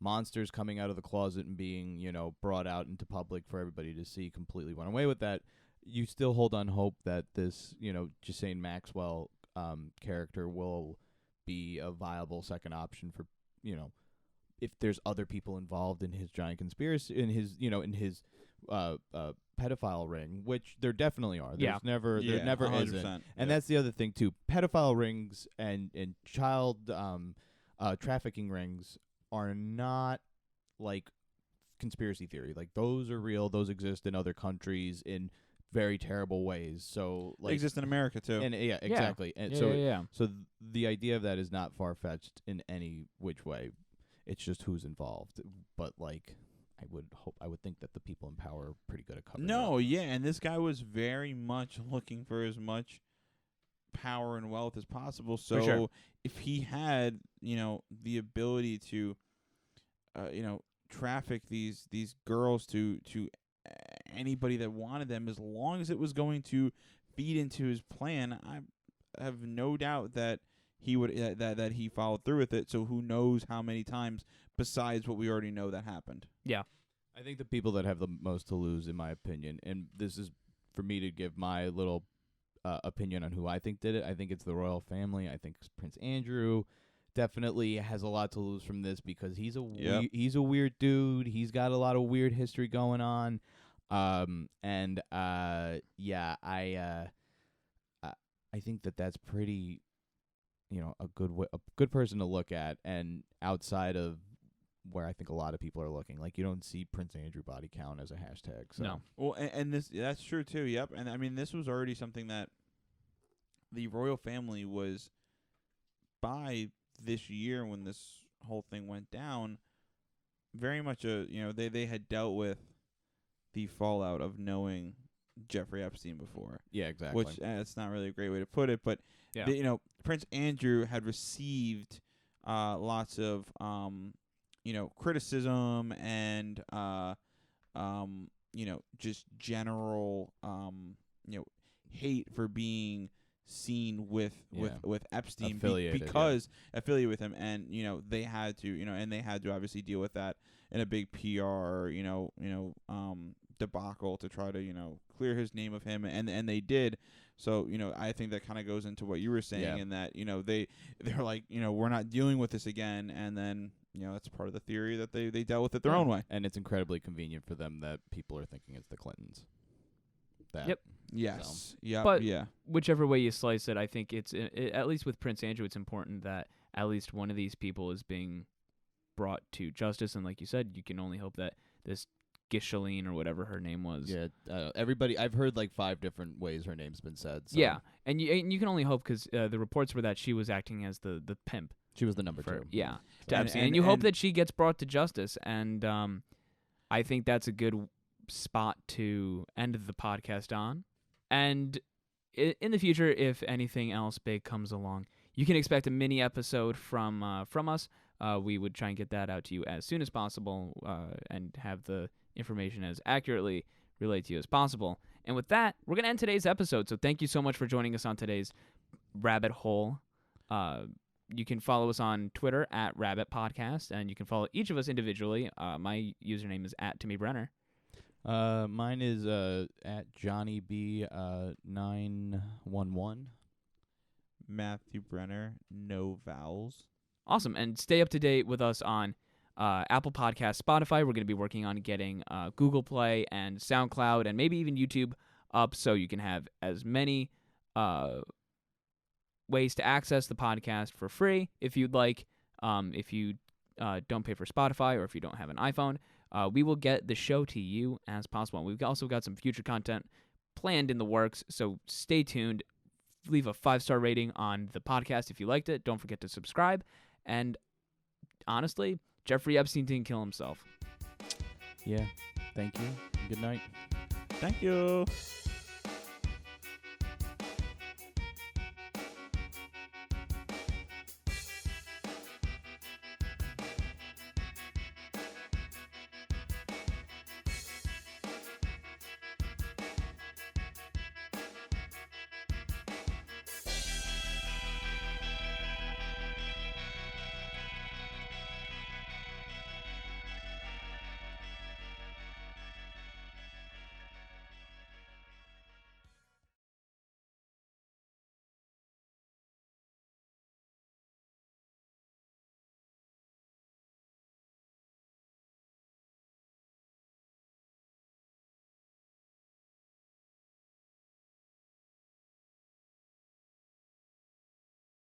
monsters coming out of the closet and being, brought out into public for everybody to see, completely went away with that. You still hold on hope that this, Ghislaine Maxwell character will be a viable second option for, if there's other people involved in his giant conspiracy, in his pedophile ring, which there definitely are. There's never 100%. isn't. And that's the other thing too. Pedophile rings and child trafficking rings are not like conspiracy theory. Like, those are real. Those exist in other countries in very terrible ways. So, like, They exist in America too. And yeah, exactly. And Yeah. so the idea of that is not far fetched in any which way. It's just who's involved. But like, I would think that the people in power are pretty good at covering it up. Yeah, and this guy was very much looking for as much power and wealth as possible. So sure. if he had, the ability to, traffic these girls to anybody that wanted them, as long as it was going to feed into his plan, I have no doubt that he would that he followed through with it. So who knows how many times besides what we already know that happened. Yeah. I think the people that have the most to lose, in my opinion, and this is for me to give my little opinion on who I think did it. I think it's the royal family. I think Prince Andrew definitely has a lot to lose from this, because he's a weird dude. He's got a lot of weird history going on. I think that's pretty, a good person to look at, and outside of where I think a lot of people are looking. Like, you don't see Prince Andrew body count as a hashtag. So. No. Well, and that's true too. Yep. And I mean, this was already something that the royal family was, by this year when this whole thing went down, very much they had dealt with the fallout of knowing Jeffrey Epstein before. Yeah, exactly. Which it's not really a great way to put it, but Yeah. Prince Andrew had received lots of criticism and just general hate for being seen with Epstein Affiliated, because affiliated with him, and they had to obviously deal with that in a big PR debacle to try to clear his name of him, and they did. So I think that kind of goes into what you were saying, in that they're like we're not dealing with this again, and then that's part of the theory that they dealt with it their own way. And it's incredibly convenient for them that people are thinking it's the Clintons. Yep. Yes. Yeah. But yeah. whichever way you slice it, I think at least with Prince Andrew, it's important that at least one of these people is being brought to justice. And like you said, you can only hope that this Ghislaine or whatever her name was. Yeah, everybody. I've heard like 5 different ways her name's been said. So. Yeah, and you can only hope because the reports were that she was acting as the pimp. She was the number 2. Yeah, And you hope that she gets brought to justice. And I think that's a good spot to end the podcast on. And in the future, if anything else big comes along, you can expect a mini episode from us. We would try and get that out to you as soon as possible and have the information as accurately relayed to you as possible. And with that, we're going to end today's episode. So thank you so much for joining us on today's Rabbit Hole. You can follow us on Twitter at Rabbit Podcast, and you can follow each of us individually. My username is @TimmyBrenner. Mine is at Johnny B 911. Matthew Brenner, no vowels. Awesome. And stay up to date with us on Apple Podcasts, Spotify. We're going to be working on getting Google Play and SoundCloud and maybe even YouTube up so you can have as many ways to access the podcast for free if you'd like. If you don't pay for Spotify or if you don't have an iPhone, we will get the show to you as possible. We've also got some future content planned in the works, so stay tuned. Leave a 5-star rating on the podcast if you liked it. Don't forget to subscribe. And honestly, Jeffrey Epstein didn't kill himself. Yeah. Thank you. Good night. Thank you.